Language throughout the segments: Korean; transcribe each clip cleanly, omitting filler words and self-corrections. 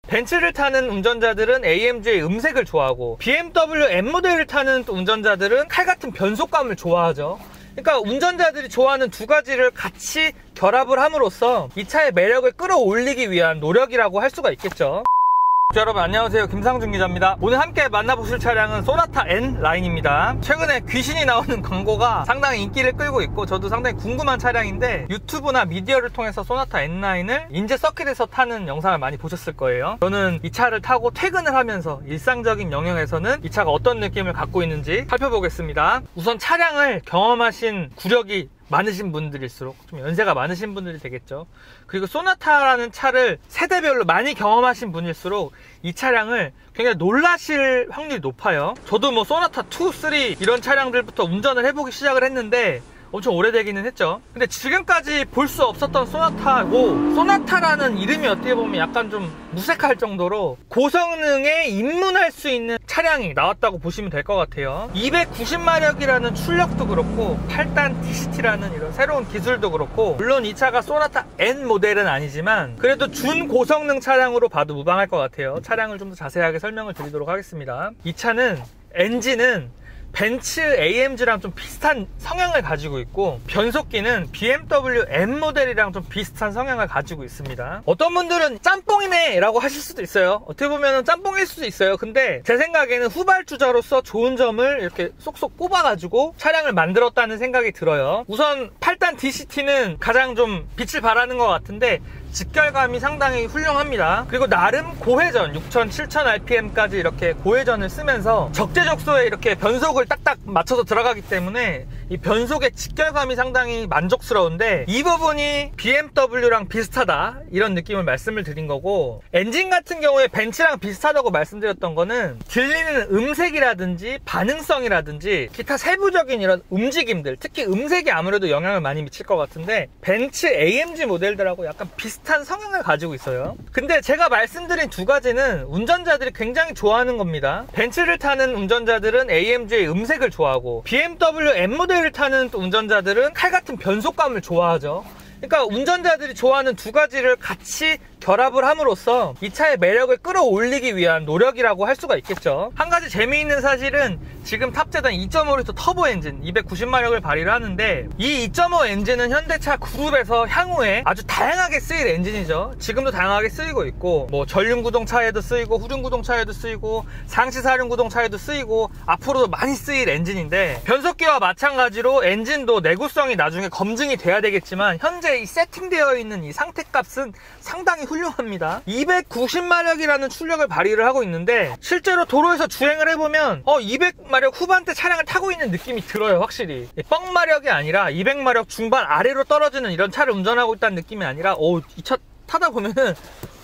벤츠를 타는 운전자들은 AMG의 음색을 좋아하고 BMW M 모델을 타는 또 운전자들은 칼 같은 변속감을 좋아하죠. 그러니까 운전자들이 좋아하는 두 가지를 같이 결합을 함으로써 이 차의 매력을 끌어올리기 위한 노력이라고 할 수가 있겠죠. 여러분 안녕하세요, 김상준 기자입니다. 오늘 함께 만나보실 차량은 소나타 N 라인입니다. 최근에 귀신이 나오는 광고가 상당히 인기를 끌고 있고 저도 상당히 궁금한 차량인데 유튜브나 미디어를 통해서 소나타 N 라인을 인제 서킷에서 타는 영상을 많이 보셨을 거예요. 저는 이 차를 타고 퇴근을 하면서 일상적인 영역에서는 이 차가 어떤 느낌을 갖고 있는지 살펴보겠습니다. 우선 차량을 경험하신 구력이 많으신 분들일수록 좀 연세가 많으신 분들이 되겠죠. 그리고 소나타라는 차를 세대별로 많이 경험하신 분일수록 이 차량을 굉장히 놀라실 확률이 높아요. 저도 뭐 소나타 2, 3 이런 차량들부터 운전을 해보기 시작을 했는데 엄청 오래되기는 했죠. 근데 지금까지 볼 수 없었던 소나타고, 소나타라는 이름이 어떻게 보면 약간 좀 무색할 정도로 고성능에 입문할 수 있는 차량이 나왔다고 보시면 될 것 같아요. 290마력이라는 출력도 그렇고 8단 DCT라는 이런 새로운 기술도 그렇고, 물론 이 차가 소나타 N 모델은 아니지만 그래도 준고성능 차량으로 봐도 무방할 것 같아요. 차량을 좀 더 자세하게 설명을 드리도록 하겠습니다. 이 차는 엔진은 벤츠 AMG랑 좀 비슷한 성향을 가지고 있고, 변속기는 BMW M 모델이랑 좀 비슷한 성향을 가지고 있습니다. 어떤 분들은 짬뽕이네 라고 하실 수도 있어요. 어떻게 보면 짬뽕일 수도 있어요. 근데 제 생각에는 후발주자로서 좋은 점을 이렇게 쏙쏙 꼽아가지고 차량을 만들었다는 생각이 들어요. 우선 8단 DCT는 가장 좀 빛을 발하는 것 같은데 직결감이 상당히 훌륭합니다. 그리고 나름 고회전 6000, 7000 RPM까지 이렇게 고회전을 쓰면서 적재적소에 이렇게 변속을 딱딱 맞춰서 들어가기 때문에 이 변속의 직결감이 상당히 만족스러운데, 이 부분이 BMW랑 비슷하다 이런 느낌을 말씀을 드린 거고, 엔진 같은 경우에 벤츠랑 비슷하다고 말씀드렸던 거는 들리는 음색이라든지 반응성이라든지 기타 세부적인 이런 움직임들, 특히 음색이 아무래도 영향을 많이 미칠 것 같은데 벤츠 AMG 모델들하고 약간 비슷한 성향을 가지고 있어요. 근데 제가 말씀드린 두 가지는 운전자들이 굉장히 좋아하는 겁니다. 벤츠를 타는 운전자들은 AMG의 음색을 좋아하고 BMW M 모델을 타는 또 운전자들은 칼 같은 변속감을 좋아하죠. 그러니까 운전자들이 좋아하는 두 가지를 같이 결합을 함으로써 이 차의 매력을 끌어올리기 위한 노력이라고 할 수가 있겠죠. 한 가지 재미있는 사실은 지금 탑재된 2.5L 터보 엔진 290마력을 발휘를 하는데, 이 2.5 엔진은 현대차 그룹에서 향후에 아주 다양하게 쓰일 엔진이죠. 지금도 다양하게 쓰이고 있고, 뭐 전륜구동 차에도 쓰이고 후륜구동 차에도 쓰이고 상시 사륜구동 차에도 쓰이고 앞으로도 많이 쓰일 엔진인데, 변속기와 마찬가지로 엔진도 내구성이 나중에 검증이 돼야 되겠지만 현재 이 세팅되어 있는 이 상태값은 상당히 훌륭합니다. 290마력이라는 출력을 발휘를 하고 있는데 실제로 도로에서 주행을 해보면 200마력 후반대 차량을 타고 있는 느낌이 들어요. 확실히 뻥마력이 아니라 200마력 중반 아래로 떨어지는 이런 차를 운전하고 있다는 느낌이 아니라 이 차 타다 보면은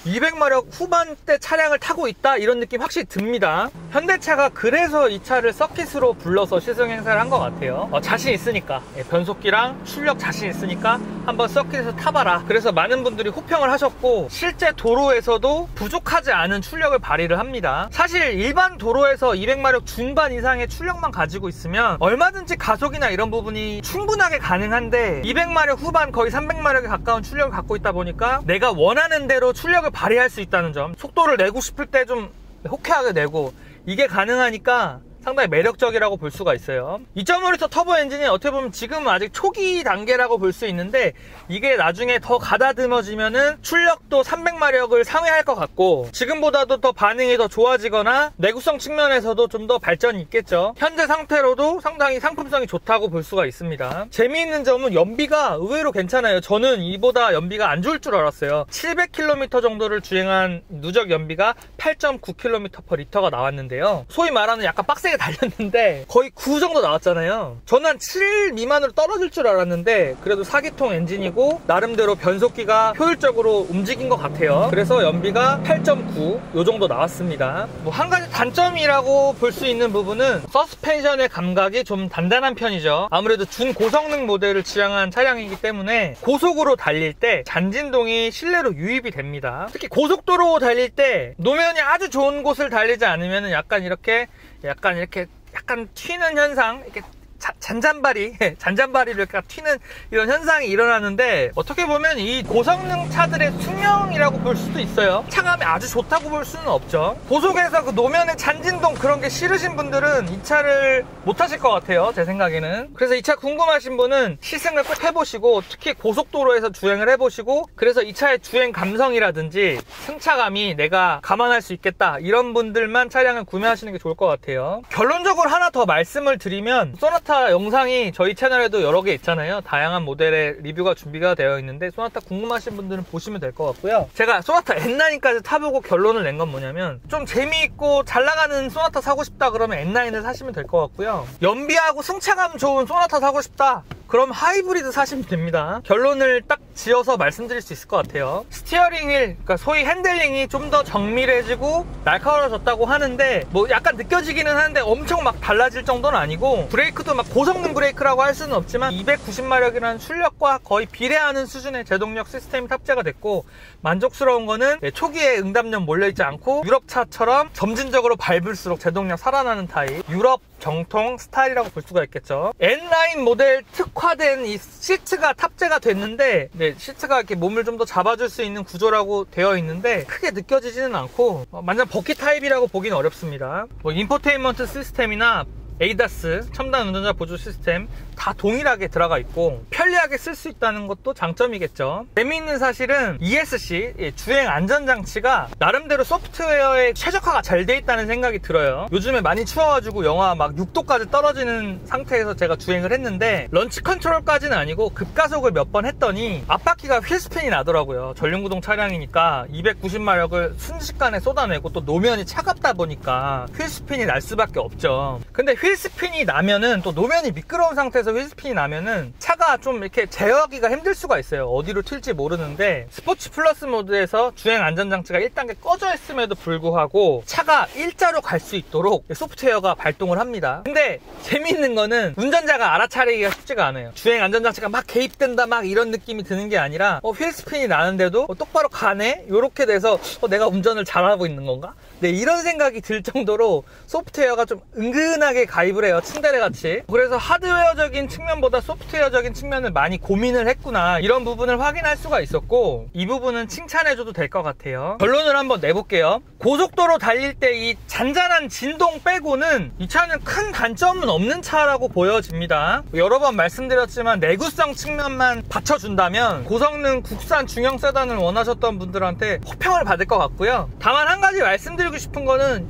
200마력 후반대 차량을 타고 있다 이런 느낌 확실히 듭니다. 현대차가 그래서 이 차를 서킷으로 불러서 시승 행사를 한 것 같아요. 자신 있으니까, 변속기랑 출력 자신 있으니까 한번 서킷에서 타봐라. 그래서 많은 분들이 호평을 하셨고, 실제 도로에서도 부족하지 않은 출력을 발휘를 합니다. 사실 일반 도로에서 200마력 중반 이상의 출력만 가지고 있으면 얼마든지 가속이나 이런 부분이 충분하게 가능한데, 200마력 후반 거의 300마력에 가까운 출력을 갖고 있다 보니까 내가 원하는 대로 출력을 발휘할 수 있다는 점, 속도를 내고 싶을 때 좀 호쾌하게 내고, 이게 가능하니까 상당히 매력적이라고 볼 수가 있어요. 2.5L 터보 엔진이 어떻게 보면 지금은 아직 초기 단계라고 볼 수 있는데, 이게 나중에 더 가다듬어지면은 출력도 300마력을 상회할 것 같고, 지금보다도 더 반응이 더 좋아지거나 내구성 측면에서도 좀 더 발전이 있겠죠. 현재 상태로도 상당히 상품성이 좋다고 볼 수가 있습니다. 재미있는 점은 연비가 의외로 괜찮아요. 저는 이보다 연비가 안 좋을 줄 알았어요. 700km 정도를 주행한 누적 연비가 8.9km/L가 나왔는데요. 소위 말하는 약간 빡세게 달렸는데 거의 9 정도 나왔잖아요. 저는 한 7 미만으로 떨어질 줄 알았는데 그래도 4기통 엔진이고 나름대로 변속기가 효율적으로 움직인 것 같아요. 그래서 연비가 8.9 요 정도 나왔습니다. 뭐 한 가지 단점이라고 볼 수 있는 부분은 서스펜션의 감각이 좀 단단한 편이죠. 아무래도 준고성능 모델을 지향한 차량이기 때문에 고속으로 달릴 때 잔진동이 실내로 유입이 됩니다. 특히 고속도로 달릴 때 노면이 아주 좋은 곳을 달리지 않으면 약간 튀는 현상, 이렇게 잔잔바리를 튀는 이런 현상이 일어나는데, 어떻게 보면 이 고성능 차들의 숙명이라고 볼 수도 있어요. 차감이 아주 좋다고 볼 수는 없죠. 고속에서 그 노면의 잔진동 그런 게 싫으신 분들은 이 차를 못 타실 것 같아요, 제 생각에는. 그래서 이 차 궁금하신 분은 시승을 꼭 해보시고, 특히 고속도로에서 주행을 해보시고, 그래서 이 차의 주행 감성이라든지 승차감이 내가 감안할 수 있겠다, 이런 분들만 차량을 구매하시는 게 좋을 것 같아요. 결론적으로 하나 더 말씀을 드리면, 소나타 영상이 저희 채널에도 여러 개 있잖아요. 다양한 모델의 리뷰가 준비가 되어 있는데, 소나타 궁금하신 분들은 보시면 될 것 같고요. 제가 소나타 N9까지 타보고 결론을 낸 건 뭐냐면, 좀 재미있고 잘 나가는 소나타 사고 싶다 그러면 N9을 사시면 될 것 같고요. 연비하고 승차감 좋은 소나타 사고 싶다 그럼 하이브리드 사시면 됩니다. 결론을 딱 지어서 말씀드릴 수 있을 것 같아요. 스티어링 휠, 그러니까 소위 핸들링이 좀 더 정밀해지고 날카로워졌다고 하는데, 뭐 약간 느껴지기는 하는데 엄청 막 달라질 정도는 아니고, 브레이크도 막 고성능 브레이크라고 할 수는 없지만 290마력이라는 출력과 거의 비례하는 수준의 제동력 시스템이 탑재가 됐고, 만족스러운 거는 초기에 응답력 몰려있지 않고 유럽차처럼 점진적으로 밟을수록 제동력 살아나는 타입, 유럽 정통 스타일이라고 볼 수가 있겠죠. N9 모델 특화된 이 시트가 탑재가 됐는데, 시트가 이렇게 몸을 좀 더 잡아줄 수 있는 구조라고 되어 있는데 크게 느껴지지는 않고, 완전 버킷 타입이라고 보기는 어렵습니다. 뭐 인포테인먼트 시스템이나 에이다스, 첨단 운전자 보조 시스템 다 동일하게 들어가 있고 편리하게 쓸 수 있다는 것도 장점이겠죠. 재미있는 사실은 ESC, 주행 안전장치가 나름대로 소프트웨어에 최적화가 잘 돼 있다는 생각이 들어요. 요즘에 많이 추워가지고 영하 막 6도까지 떨어지는 상태에서 제가 주행을 했는데, 런치 컨트롤까지는 아니고 급가속을 몇 번 했더니 앞바퀴가 휠스핀이 나더라고요. 전륜구동 차량이니까 290마력을 순식간에 쏟아내고, 또 노면이 차갑다 보니까 휠스핀이 날 수밖에 없죠. 근데 휠스핀이 나면은, 또 노면이 미끄러운 상태에서 휠스핀이 나면은 차가 좀 이렇게 제어하기가 힘들 수가 있어요. 어디로 튈지 모르는데, 스포츠 플러스 모드에서 주행 안전장치가 1단계 꺼져 있음에도 불구하고 차가 일자로 갈 수 있도록 소프트웨어가 발동을 합니다. 근데 재미있는 거는 운전자가 알아차리기가 쉽지가 않아요. 주행 안전장치가 막 개입된다 막 이런 느낌이 드는 게 아니라, 휠스핀이 나는데도 똑바로 가네? 요렇게 돼서 내가 운전을 잘하고 있는 건가? 네, 이런 생각이 들 정도로 소프트웨어가 좀 은근하게 가입을 해요. 츤데레 같이. 그래서 하드웨어적인 측면보다 소프트웨어적인 측면을 많이 고민을 했구나, 이런 부분을 확인할 수가 있었고, 이 부분은 칭찬해줘도 될 것 같아요. 결론을 한번 내볼게요. 고속도로 달릴 때 이 잔잔한 진동 빼고는 이 차는 큰 단점은 없는 차라고 보여집니다. 여러 번 말씀드렸지만 내구성 측면만 받쳐준다면 고성능 국산 중형 세단을 원하셨던 분들한테 호평을 받을 것 같고요. 다만 한 가지 말씀드리고 싶은 거는,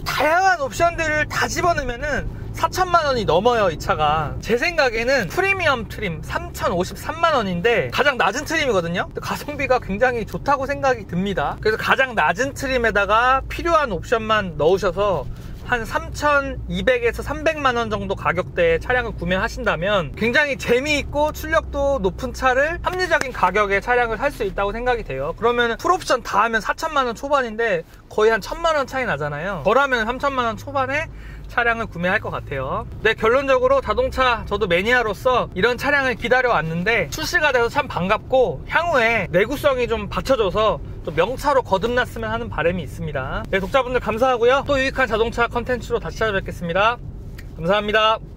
다양한 옵션들을 다 집어넣으면은 4천만 원이 넘어요, 이 차가. 제 생각에는 프리미엄 트림 3,053만 원인데 가장 낮은 트림이거든요. 가성비가 굉장히 좋다고 생각이 듭니다. 그래서 가장 낮은 트림에다가 필요한 옵션만 넣으셔서 한 3,200에서 300만 원 정도 가격대의 차량을 구매하신다면 굉장히 재미있고 출력도 높은 차를 합리적인 가격의 차량을 살 수 있다고 생각이 돼요. 그러면 풀옵션 다 하면 4천만 원 초반인데 거의 한 1,000만 원 차이 나잖아요. 덜하면 3천만 원 초반에 차량을 구매할 것 같아요. 네, 결론적으로 자동차 저도 매니아로서 이런 차량을 기다려왔는데 출시가 돼서 참 반갑고, 향후에 내구성이 좀 받쳐줘서 좀 명차로 거듭났으면 하는 바람이 있습니다. 네, 독자분들 감사하고요. 또 유익한 자동차 컨텐츠로 다시 찾아뵙겠습니다. 감사합니다.